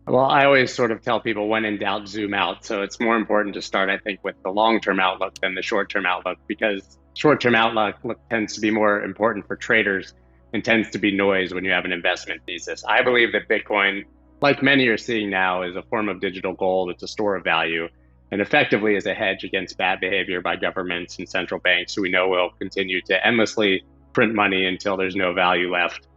Well, I always sort of tell people when in doubt, zoom out. So it's more important to start, I think, with the long-term outlook than the short-term outlook because short-term tends to be more important for traders and tends to be noise when you have an investment thesis. I believe that Bitcoin, like many are seeing now, is a form of digital gold. It's a store of value and effectively is a hedge against bad behavior by governments and central banks who we know will continue to endlessly print money until there's no value left.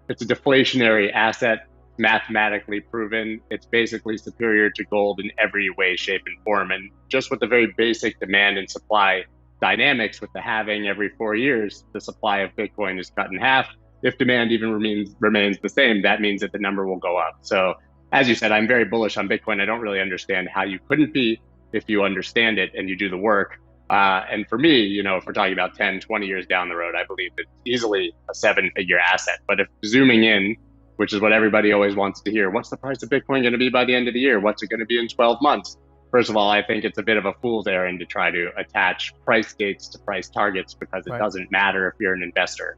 It's a deflationary asset, mathematically proven. It's basically superior to gold in every way, shape, and form. And just with the very basic demand and supply dynamics, with the halving every 4 years, the supply of Bitcoin is cut in half. If demand even remains the same, that means that the number will go up. So, as you said, I'm very bullish on Bitcoin. I don't really understand how you couldn't be if you understand it and you do the work. And for me, if we're talking about 10, 20 years down the road, I believe it's easily a seven-figure asset. But if zooming in, which is what everybody always wants to hear, what's the price of Bitcoin going to be by the end of the year? What's it going to be in 12 months? First of all, I think it's a bit of a fool's errand to try to attach price gates to price targets because it Right. doesn't matter if you're an investor.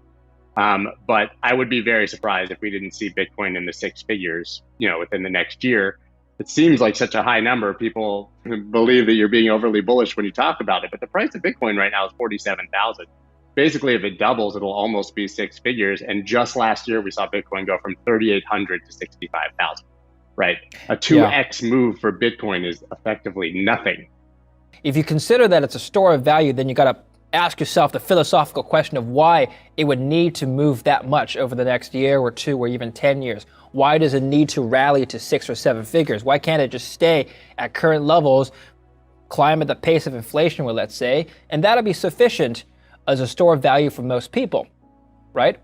But I would be very surprised if we didn't see Bitcoin in the six figures, within the next year. It seems like such a high number. People believe that you're being overly bullish when you talk about it, but the price of Bitcoin right now is 47,000. Basically, if it doubles, it'll almost be six figures. And just last year, we saw Bitcoin go from 3,800 to 65,000. Right, a Yeah. 2x move for Bitcoin is effectively nothing. If you consider that it's a store of value, then you got to ask yourself the philosophical question of why it would need to move that much over the next year or two or even 10 years. Why does it need to rally to six or seven figures? Why can't it just stay at current levels, climb at the pace of inflation, well, let's say, and that'll be sufficient as a store of value for most people, right?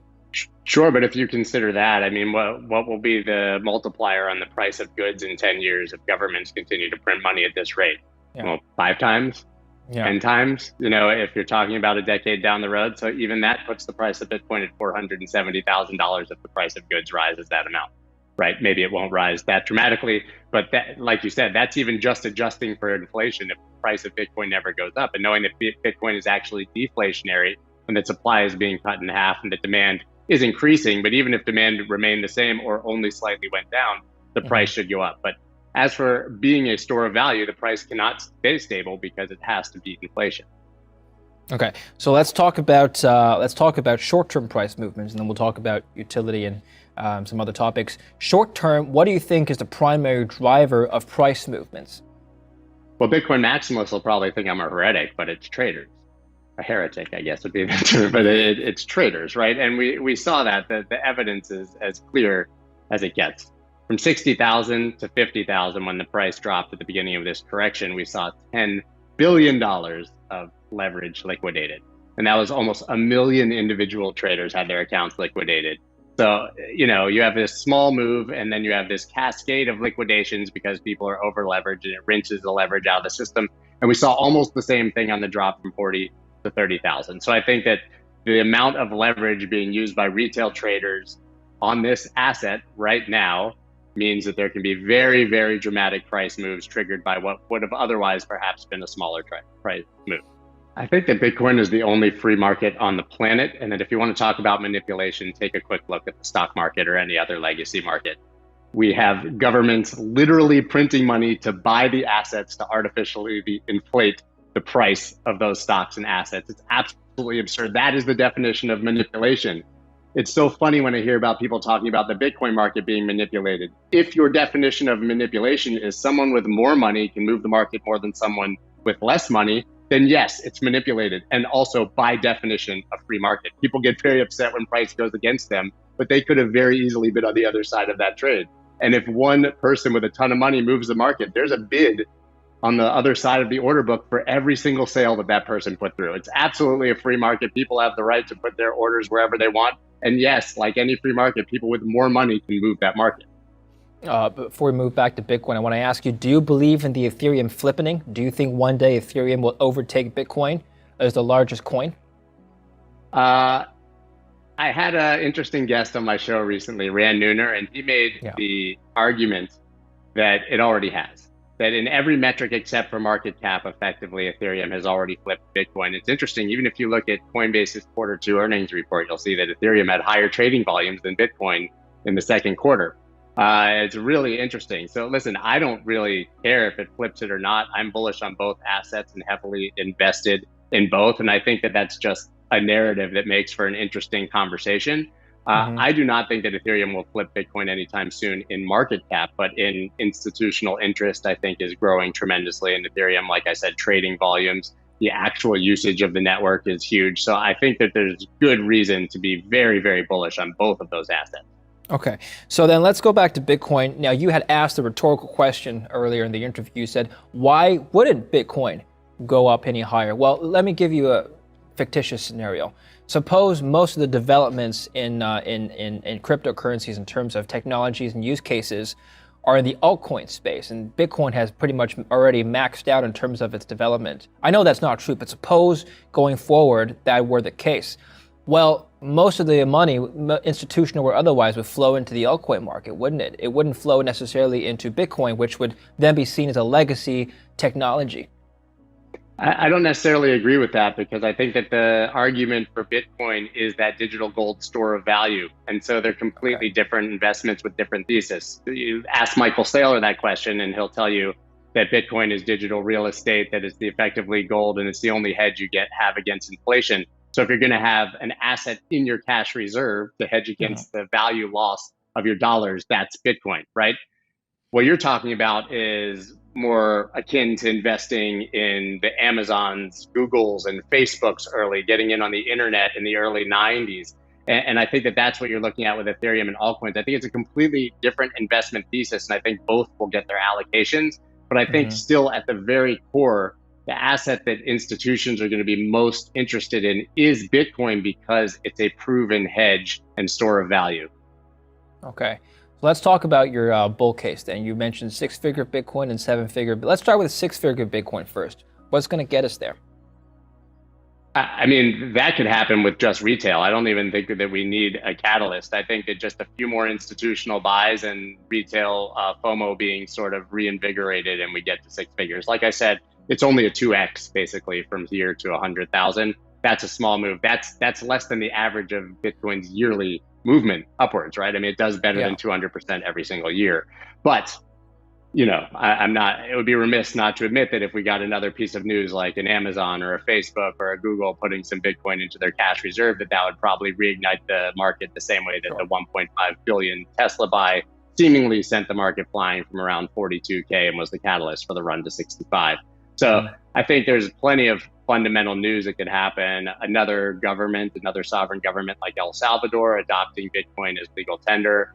Sure, but if you consider that, I mean, what will be the multiplier on the price of goods in 10 years if governments continue to print money at this rate? Yeah. Well, five times, Yeah. 10 times, if you're talking about a decade down the road. So even that puts the price of Bitcoin at $470,000 if the price of goods rises that amount, right? Maybe it won't rise that dramatically, but that, like you said, that's even just adjusting for inflation if the price of Bitcoin never goes up. And knowing that Bitcoin is actually deflationary and that supply is being cut in half and that demand is increasing, but even if demand remained the same or only slightly went down, the price should go up. But as for being a store of value, the price cannot stay stable because it has to beat inflation. Okay, so let's talk about short-term price movements, and then we'll talk about utility and some other topics. Short-term, what do you think is the primary driver of price movements? Well, Bitcoin maximalists will probably think I'm a heretic, but it's traders. A heretic, I guess would be the term, but it's traders, right? And we saw that the evidence is as clear as it gets. From 60,000 to 50,000, when the price dropped at the beginning of this correction, we saw $10 billion of leverage liquidated. And that was almost a million individual traders had their accounts liquidated. So, you have this small move and then you have this cascade of liquidations because people are over leveraged and it rinses the leverage out of the system. And we saw almost the same thing on the drop from 40 to 30,000. So I think that the amount of leverage being used by retail traders on this asset right now means that there can be very, very dramatic price moves triggered by what would have otherwise perhaps been a smaller price move. I think that Bitcoin is the only free market on the planet, and that if you want to talk about manipulation, take a quick look at the stock market or any other legacy market. We have governments literally printing money to buy the assets to artificially inflate the price of those stocks and assets. It's absolutely absurd. That is the definition of manipulation. It's so funny when I hear about people talking about the Bitcoin market being manipulated. If your definition of manipulation is someone with more money can move the market more than someone with less money, then yes, it's manipulated. And also, by definition, a free market. People get very upset when price goes against them, but they could have very easily been on the other side of that trade. And if one person with a ton of money moves the market, there's a bid on the other side of the order book for every single sale that person put through. It's absolutely a free market. People have the right to put their orders wherever they want. And yes, like any free market, people with more money can move that market. Before we move back to Bitcoin, I want to ask you, do you believe in the Ethereum flippening? Do you think one day Ethereum will overtake Bitcoin as the largest coin? I had an interesting guest on my show recently, Rand Nooner, and he made the argument that it already has. That in every metric except for market cap, effectively, Ethereum has already flipped Bitcoin. It's interesting, even if you look at Coinbase's Q2 earnings report, you'll see that Ethereum had higher trading volumes than Bitcoin in the second quarter. It's really interesting. So listen, I don't really care if it flips it or not. I'm bullish on both assets and heavily invested in both. And I think that that's just a narrative that makes for an interesting conversation. Hmm. I do not think that Ethereum will flip Bitcoin anytime soon in market cap, but in institutional interest, I think is growing tremendously in Ethereum. Like I said, trading volumes, the actual usage of the network is huge. So I think that there's good reason to be very, very bullish on both of those assets. Okay, so then let's go back to Bitcoin. Now, you had asked a rhetorical question earlier in the interview. You said, why wouldn't Bitcoin go up any higher? Well, let me give you a fictitious scenario. Suppose most of the developments in cryptocurrencies in terms of technologies and use cases are in the altcoin space, and Bitcoin has pretty much already maxed out in terms of its development. I know that's not true, but suppose going forward that were the case. Well, most of the money, institutional or otherwise, would flow into the altcoin market, wouldn't it? It wouldn't flow necessarily into Bitcoin, which would then be seen as a legacy technology. I don't necessarily agree with that because I think that the argument for Bitcoin is that digital gold store of value. And so they're Okay. completely different investments with different theses. You ask Michael Saylor that question and he'll tell you that Bitcoin is digital real estate, that it's the effectively gold, and it's the only hedge you have against inflation. So if you're going to have an asset in your cash reserve to hedge Mhm. against the value loss of your dollars, that's Bitcoin, right? What you're talking about is more akin to investing in the Amazons, Googles, and Facebooks early, getting in on the internet in the early 90s. And I think that that's what you're looking at with Ethereum and altcoins. I think it's a completely different investment thesis, and I think both will get their allocations. But I think Mhm. still at the very core, the asset that institutions are going to be most interested in is Bitcoin because it's a proven hedge and store of value. Okay. So let's talk about your bull case then. You mentioned six-figure Bitcoin and seven-figure. Let's start with six-figure Bitcoin first. What's going to get us there? I mean, that could happen with just retail. I don't even think that we need a catalyst. I think that just a few more institutional buys and retail FOMO being sort of reinvigorated and we get to six figures. Like I said, it's only a 2x basically from here to 100,000. That's a small move. That's less than the average of Bitcoin's yearly movement upwards, right? I mean, it does better Yeah. than 200% every single year. But I'm not, it would be remiss not to admit that if we got another piece of news like an Amazon or a Facebook or a Google putting some Bitcoin into their cash reserve, that would probably reignite the market the same way that the Sure. 1.5 billion Tesla buy seemingly sent the market flying from around 42K and was the catalyst for the run to 65. So Mhm. I think there's plenty of fundamental news that could happen. Another government, another sovereign government like El Salvador adopting Bitcoin as legal tender,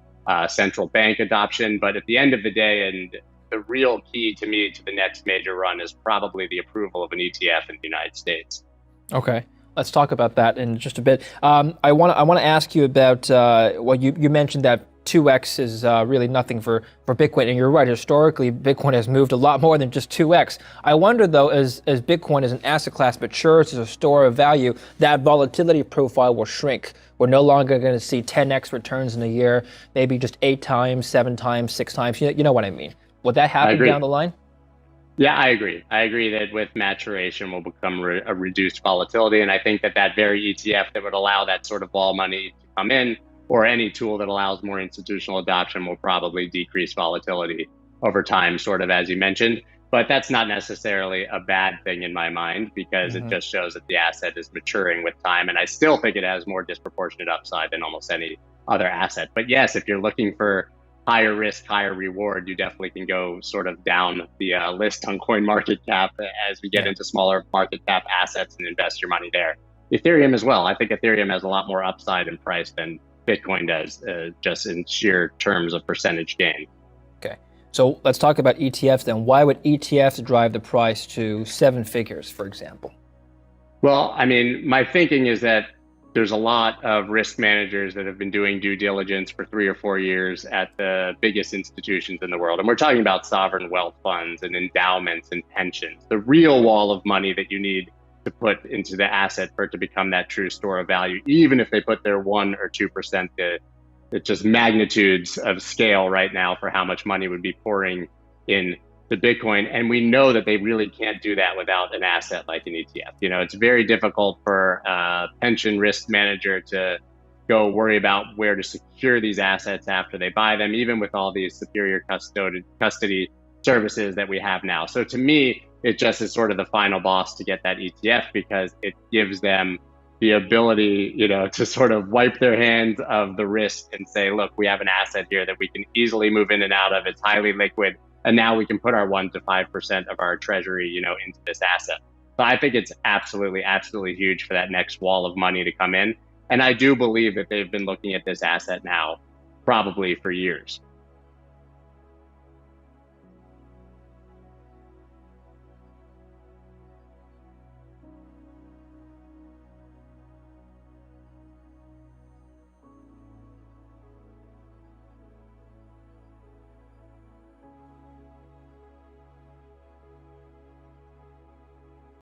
central bank adoption. But at the end of the day, and the real key to me to the next major run is probably the approval of an ETF in the United States. Okay, let's talk about that in just a bit. I want to ask you about well, you mentioned that 2x is really nothing for Bitcoin, and you're right. Historically, Bitcoin has moved a lot more than just 2x. I wonder though, as Bitcoin as an asset class matures as a store of value, that volatility profile will shrink. We're no longer going to see 10x returns in a year, maybe just 8 times, 7 times, 6 times. You know what I mean? Would that I happen down agree. the line? Yeah, I agree. I agree that with maturation will become a reduced volatility. And I think that that very ETF that would allow that sort of vol money to come in, or any tool that allows more institutional adoption, will probably decrease volatility over time, sort of as you mentioned. But that's not necessarily a bad thing in my mind because it Hmm. just shows that the asset is maturing with time. And I still think it has more disproportionate upside than almost any other asset. But yes, if you're looking for higher risk, higher reward, you definitely can go sort of down the list on coin market cap as we get Yeah. into smaller market cap assets and invest your money there. Ethereum as well. I think Ethereum has a lot more upside in price than Bitcoin does, just in sheer terms of percentage gain. Okay. So let's talk about ETFs then. Why would ETFs drive the price to seven figures, for example? Well, I mean, my thinking is that there's a lot of risk managers that have been doing due diligence for 3 or 4 years at the biggest institutions in the world. And we're talking about sovereign wealth funds and endowments and pensions, the real wall of money that you need to put into the asset for it to become that true store of value, even if they put their 1 or 2%, it's just magnitudes of scale right now for how much money would be pouring in the Bitcoin. And we know that they really can't do that without an asset like an ETF. It's very difficult for a pension risk manager to go worry about where to secure these assets after they buy them, even with all these superior custody services that we have now. So to me, it just is sort of the final boss to get that ETF, because it gives them the ability, to sort of wipe their hands of the risk and say, look, we have an asset here that we can easily move in and out of. It's highly liquid. And now we can put our 1 to 5% of our treasury, into this asset. So I think it's absolutely, absolutely huge for that next wall of money to come in. And I do believe that they've been looking at this asset now probably for years.